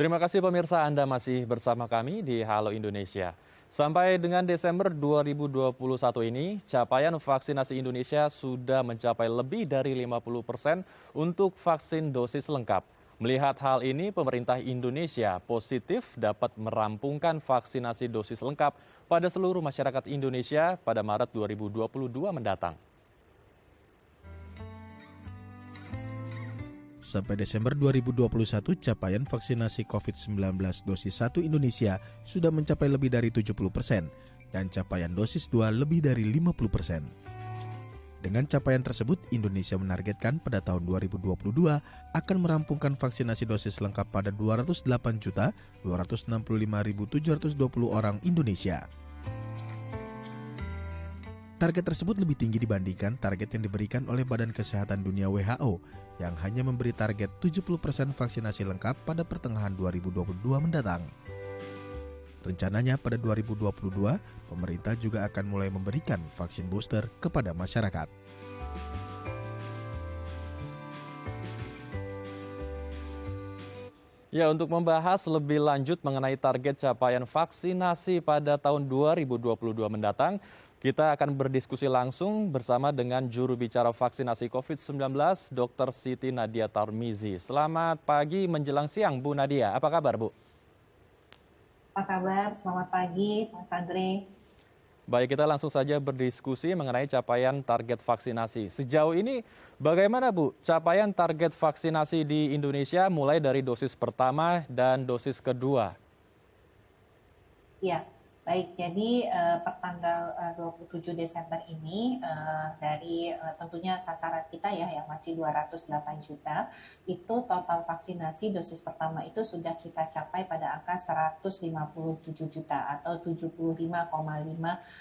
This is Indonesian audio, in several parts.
Terima kasih pemirsa, Anda masih bersama kami di Halo Indonesia. Sampai dengan Desember 2021 ini, capaian vaksinasi Indonesia sudah mencapai lebih dari 50% untuk vaksin dosis lengkap. Melihat hal ini, pemerintah Indonesia positif dapat merampungkan vaksinasi dosis lengkap pada seluruh masyarakat Indonesia pada Maret 2022 mendatang. Sampai Desember 2021, capaian vaksinasi COVID-19 dosis 1 Indonesia sudah mencapai lebih dari 70% dan capaian dosis 2 lebih dari 50%. Dengan capaian tersebut, Indonesia menargetkan pada tahun 2022 akan merampungkan vaksinasi dosis lengkap pada 208.265.720 orang Indonesia. Target tersebut lebih tinggi dibandingkan target yang diberikan oleh Badan Kesehatan Dunia WHO yang hanya memberi target 70% vaksinasi lengkap pada pertengahan 2022 mendatang. Rencananya pada 2022, pemerintah juga akan mulai memberikan vaksin booster kepada masyarakat. Ya, untuk membahas lebih lanjut mengenai target capaian vaksinasi pada tahun 2022 mendatang, kita akan berdiskusi langsung bersama dengan juru bicara vaksinasi COVID-19, Dr. Siti Nadia Tarmizi. Selamat pagi menjelang siang, Bu Nadia. Apa kabar, Bu? Apa kabar? Selamat pagi, Mas Andre. Baik, kita langsung saja berdiskusi mengenai capaian target vaksinasi. Sejauh ini, bagaimana Bu capaian target vaksinasi di Indonesia mulai dari dosis pertama dan dosis kedua? Ya, baik. Jadi pertanggal 27 Desember ini dari tentunya sasaran kita ya yang masih 208 juta, itu total vaksinasi dosis pertama itu sudah kita capai pada angka 157 juta atau 75,5%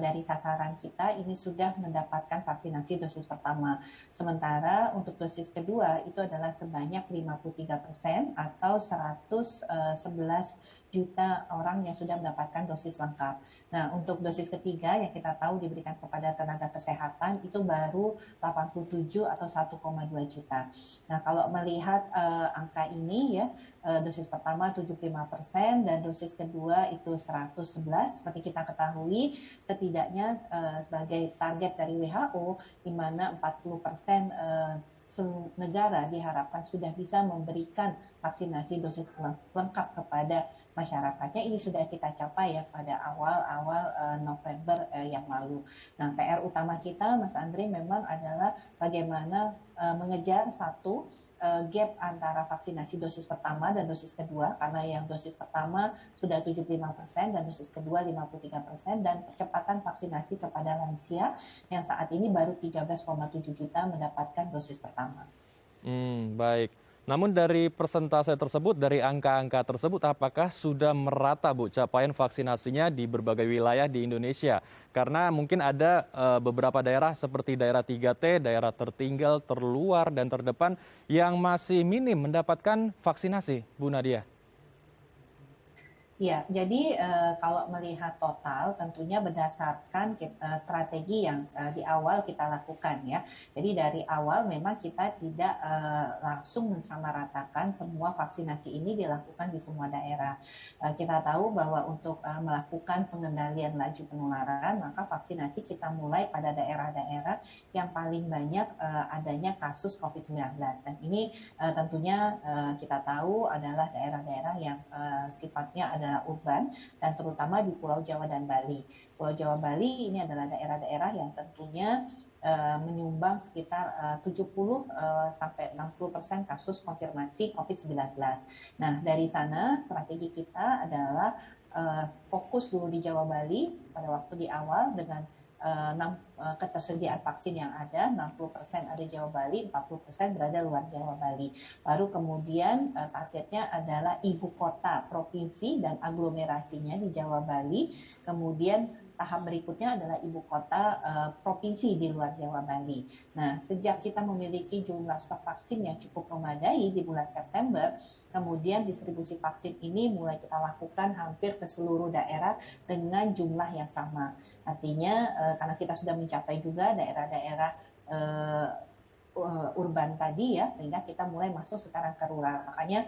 dari sasaran kita ini sudah mendapatkan vaksinasi dosis pertama. Sementara untuk dosis kedua itu adalah sebanyak 53% atau 111 juta orang yang sudah mendapatkan dosis lengkap. Nah, untuk dosis ketiga yang kita tahu diberikan kepada tenaga kesehatan itu baru 87 atau 1,2 juta. Nah, kalau melihat angka ini ya, dosis pertama 75% dan dosis kedua itu 111, seperti kita ketahui setidaknya sebagai target dari WHO di mana 40% negara diharapkan sudah bisa memberikan vaksinasi dosis lengkap kepada masyarakatnya. Ini sudah kita capai ya pada awal-awal November yang lalu. Nah, PR utama kita, Mas Andre, memang adalah bagaimana mengejar satu gap antara vaksinasi dosis pertama dan dosis kedua, karena yang dosis pertama sudah 75% dan dosis kedua 53%, dan percepatan vaksinasi kepada lansia yang saat ini baru 13,7 juta mendapatkan dosis pertama. Baik. Namun dari persentase tersebut, dari angka-angka tersebut, apakah sudah merata Bu capaian vaksinasinya di berbagai wilayah di Indonesia? Karena mungkin ada beberapa daerah seperti daerah 3T, daerah tertinggal, terluar, dan terdepan yang masih minim mendapatkan vaksinasi, Bu Nadia. Ya, jadi kalau melihat total tentunya berdasarkan strategi yang di awal kita lakukan ya. Jadi dari awal memang kita tidak langsung mensamaratakan semua vaksinasi ini dilakukan di semua daerah. Kita tahu bahwa untuk melakukan pengendalian laju penularan, maka vaksinasi kita mulai pada daerah-daerah yang paling banyak adanya kasus COVID-19. Dan ini tentunya kita tahu adalah daerah-daerah yang sifatnya adalah urban dan terutama di Pulau Jawa dan Bali. Pulau Jawa Bali ini adalah daerah-daerah yang tentunya menyumbang sekitar 70 sampai 60% kasus konfirmasi COVID-19. Nah, dari sana strategi kita adalah fokus dulu di Jawa Bali pada waktu di awal dengan ketersediaan vaksin yang ada, 60% ada Jawa Bali, 40% berada luar Jawa Bali. Baru kemudian targetnya adalah ibu kota provinsi dan aglomerasinya di Jawa Bali. Kemudian tahap berikutnya adalah ibu kota provinsi di luar Jawa Bali. Nah, sejak kita memiliki jumlah stok vaksin yang cukup memadai di bulan September, kemudian distribusi vaksin ini mulai kita lakukan hampir ke seluruh daerah dengan jumlah yang sama. Artinya karena kita sudah mencapai juga daerah-daerah urban tadi ya, sehingga kita mulai masuk sekarang ke rural. Makanya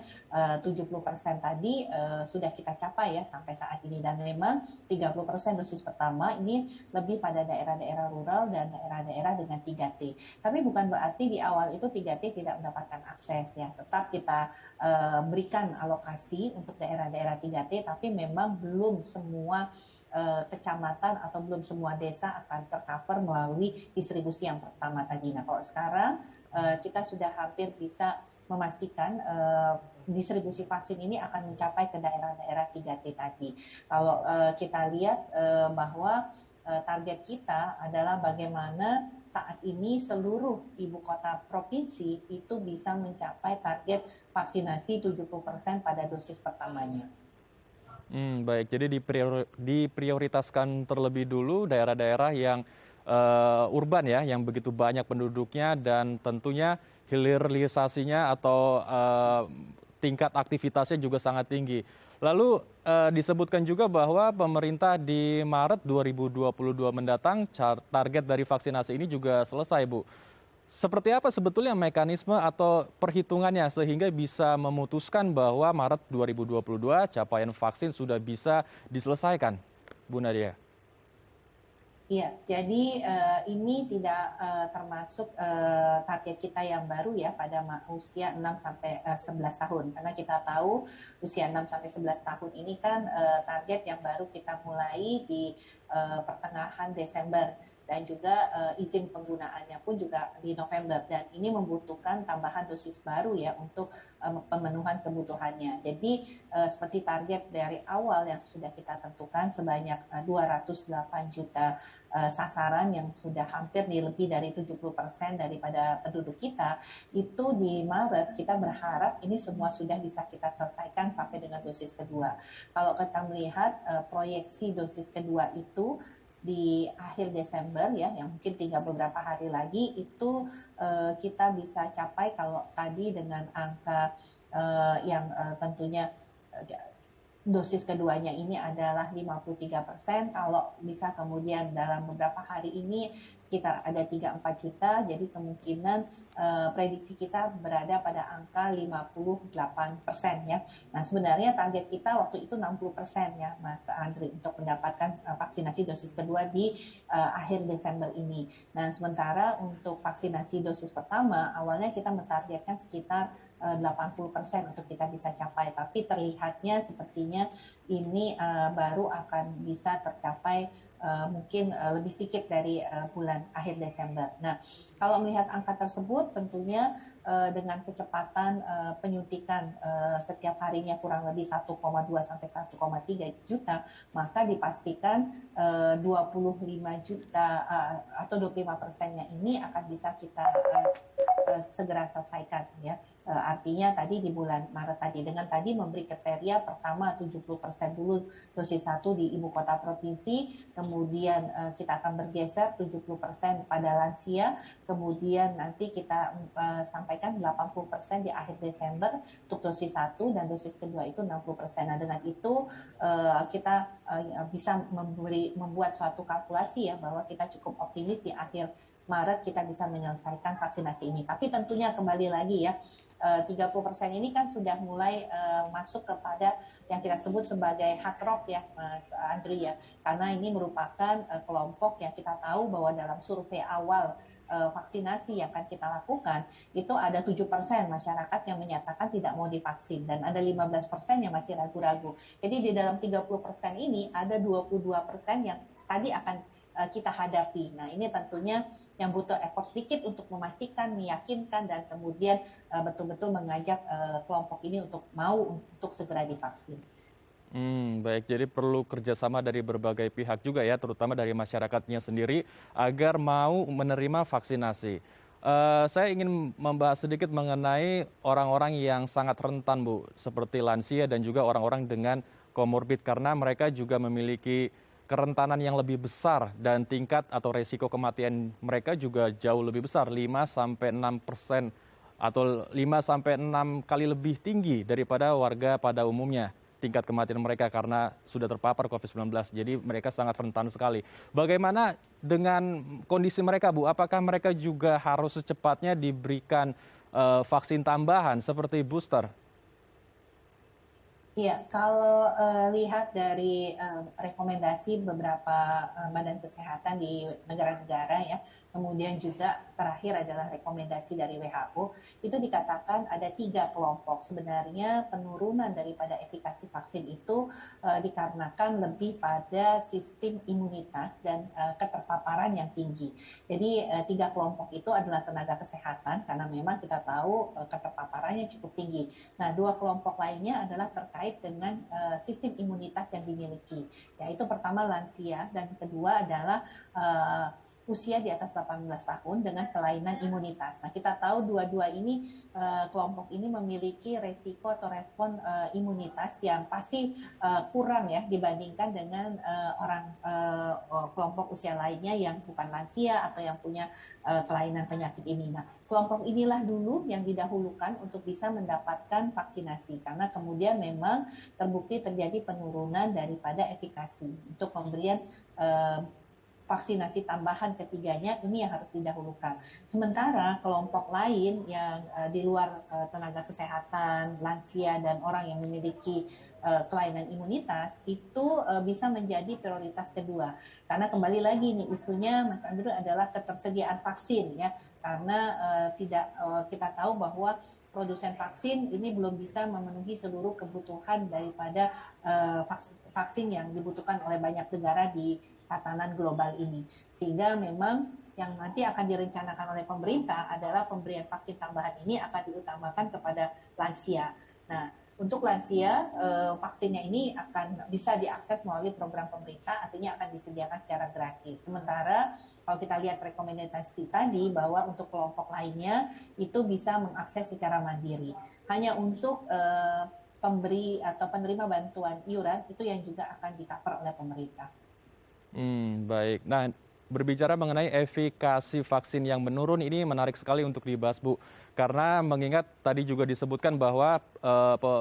70% tadi sudah kita capai ya sampai saat ini, dan memang 30% dosis pertama ini lebih pada daerah-daerah rural dan daerah-daerah dengan 3T. Tapi bukan berarti di awal itu 3T tidak mendapatkan akses ya. Tetap kita berikan alokasi untuk daerah-daerah 3T, tapi memang belum semua kecamatan atau belum semua desa akan tercover melalui distribusi yang pertama tadi. Nah, kalau sekarang kita sudah hampir bisa memastikan distribusi vaksin ini akan mencapai ke daerah-daerah 3T tadi. Kalau kita lihat bahwa target kita adalah bagaimana saat ini seluruh ibu kota provinsi itu bisa mencapai target vaksinasi 70% pada dosis pertamanya. Baik, jadi diprioritaskan terlebih dulu daerah-daerah yang urban ya, yang begitu banyak penduduknya dan tentunya hilirisasinya atau tingkat aktivitasnya juga sangat tinggi. Lalu disebutkan juga bahwa pemerintah di Maret 2022 mendatang target dari vaksinasi ini juga selesai, Bu. Seperti apa sebetulnya mekanisme atau perhitungannya sehingga bisa memutuskan bahwa Maret 2022 capaian vaksin sudah bisa diselesaikan, Bu Nadia? Iya, jadi ini tidak termasuk target kita yang baru ya pada usia 6 sampai 11 tahun. Karena kita tahu usia 6 sampai 11 tahun ini kan target yang baru kita mulai di pertengahan Desember, dan juga izin penggunaannya pun juga di November, dan ini membutuhkan tambahan dosis baru ya untuk pemenuhan kebutuhannya. Jadi seperti target dari awal yang sudah kita tentukan sebanyak 208 juta sasaran yang sudah hampir di lebih dari 70% daripada penduduk kita, itu di Maret kita berharap ini semua sudah bisa kita selesaikan sampai dengan dosis kedua. Kalau kita melihat proyeksi dosis kedua itu di akhir Desember ya, yang mungkin tinggal beberapa hari lagi itu kita bisa capai kalau tadi dengan angka yang tentunya dosis keduanya ini adalah 53%, kalau bisa kemudian dalam beberapa hari ini sekitar ada 3-4 juta, jadi kemungkinan prediksi kita berada pada angka 58% ya. Nah, sebenarnya target kita waktu itu 60% ya Mas Andri untuk mendapatkan vaksinasi dosis kedua di akhir Desember ini. Nah, sementara untuk vaksinasi dosis pertama awalnya kita mentargetkan sekitar 80% untuk kita bisa capai, tapi terlihatnya sepertinya ini baru akan bisa tercapai mungkin lebih sedikit dari bulan akhir Desember. Nah, kalau melihat angka tersebut tentunya dengan kecepatan penyuntikan setiap harinya kurang lebih 1,2 sampai 1,3 juta, maka dipastikan 25 juta atau 25%-nya ini akan bisa kita segera selesaikan ya. Artinya tadi di bulan Maret tadi, dengan tadi memberi kriteria pertama 70% dulu dosis 1 di ibu kota provinsi, kemudian kita akan bergeser 70% pada lansia, kemudian nanti kita sampaikan 80% di akhir Desember untuk dosis 1, dan dosis kedua itu 60%. Nah, dengan itu kita bisa membuat suatu kalkulasi ya, bahwa kita cukup optimis di akhir Maret kita bisa menyelesaikan vaksinasi ini. Tapi tentunya kembali lagi ya, 30% ini kan sudah mulai masuk kepada yang kita sebut sebagai hard rock ya Mas Andri ya. Karena ini merupakan kelompok yang kita tahu bahwa dalam survei awal vaksinasi yang akan kita lakukan, itu ada 7% masyarakat yang menyatakan tidak mau divaksin, dan ada 15% yang masih ragu-ragu. Jadi di dalam 30% ini ada 22% yang tadi akan kita hadapi. Nah, ini tentunya yang butuh effort sedikit untuk memastikan, meyakinkan, dan kemudian betul-betul mengajak kelompok ini untuk mau untuk segera divaksin. Baik, jadi perlu kerjasama dari berbagai pihak juga ya, terutama dari masyarakatnya sendiri agar mau menerima vaksinasi. Saya ingin membahas sedikit mengenai orang-orang yang sangat rentan, Bu, seperti lansia dan juga orang-orang dengan komorbid, karena mereka juga memiliki kerentanan yang lebih besar dan tingkat atau resiko kematian mereka juga jauh lebih besar, 5-6% atau 5-6 kali lebih tinggi daripada warga pada umumnya. tingkat kematian mereka karena sudah terpapar COVID-19. Jadi mereka sangat rentan sekali. Bagaimana dengan kondisi mereka, Bu? Apakah mereka juga harus secepatnya diberikan vaksin tambahan seperti booster? Iya, kalau lihat dari rekomendasi beberapa badan kesehatan di negara-negara ya, kemudian juga terakhir adalah rekomendasi dari WHO, itu dikatakan ada 3 kelompok. Sebenarnya penurunan daripada efikasi vaksin itu dikarenakan lebih pada sistem imunitas dan keterpaparan yang tinggi. Jadi 3 kelompok itu adalah tenaga kesehatan karena memang kita tahu keterpaparannya cukup tinggi. Nah, 2 kelompok lainnya adalah terkait dengan sistem imunitas yang dimiliki, yaitu pertama lansia dan kedua adalah usia di atas 18 tahun dengan kelainan imunitas. Nah, kita tahu dua-dua ini kelompok ini memiliki resiko atau respon imunitas yang pasti kurang ya dibandingkan dengan kelompok usia lainnya yang bukan lansia atau yang punya kelainan penyakit ini. Nah, kelompok inilah dulu yang didahulukan untuk bisa mendapatkan vaksinasi karena kemudian memang terbukti terjadi penurunan daripada efikasi untuk pemberian vaksinasi tambahan ketiganya ini yang harus didahulukan. Sementara kelompok lain yang di luar tenaga kesehatan, lansia dan orang yang memiliki kelainan imunitas itu bisa menjadi prioritas kedua. Karena kembali lagi nih isunya Mas Andrew adalah ketersediaan vaksin ya. Karena kita tahu bahwa produsen vaksin ini belum bisa memenuhi seluruh kebutuhan daripada vaksin yang dibutuhkan oleh banyak negara di tatanan global ini. Sehingga memang yang nanti akan direncanakan oleh pemerintah adalah pemberian vaksin tambahan ini akan diutamakan kepada lansia. Nah, untuk lansia, vaksinnya ini akan bisa diakses melalui program pemerintah, artinya akan disediakan secara gratis. Sementara kalau kita lihat rekomendasi tadi bahwa untuk kelompok lainnya itu bisa mengakses secara mandiri. Hanya untuk pemberi atau penerima bantuan iuran itu yang juga akan di-cover oleh pemerintah. Baik. Nah, berbicara mengenai efikasi vaksin yang menurun ini menarik sekali untuk dibahas, Bu. Karena mengingat tadi juga disebutkan bahwa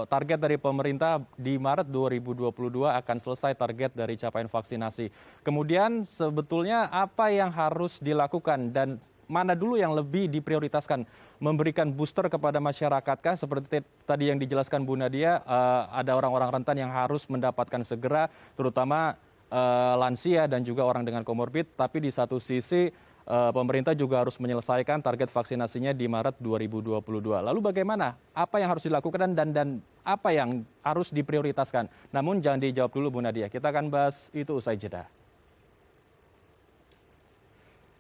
target dari pemerintah di Maret 2022 akan selesai target dari capaian vaksinasi. Kemudian sebetulnya apa yang harus dilakukan dan mana dulu yang lebih diprioritaskan? Memberikan booster kepada masyarakatkah? Seperti tadi yang dijelaskan Bu Nadia, ada orang-orang rentan yang harus mendapatkan segera, terutama lansia dan juga orang dengan komorbid, tapi di satu sisi pemerintah juga harus menyelesaikan target vaksinasinya di Maret 2022. Lalu bagaimana? Apa yang harus dilakukan dan apa yang harus diprioritaskan? Namun jangan dijawab dulu Bu Nadia, kita akan bahas itu usai jeda.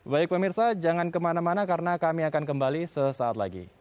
Baik pemirsa, jangan kemana-mana karena kami akan kembali sesaat lagi.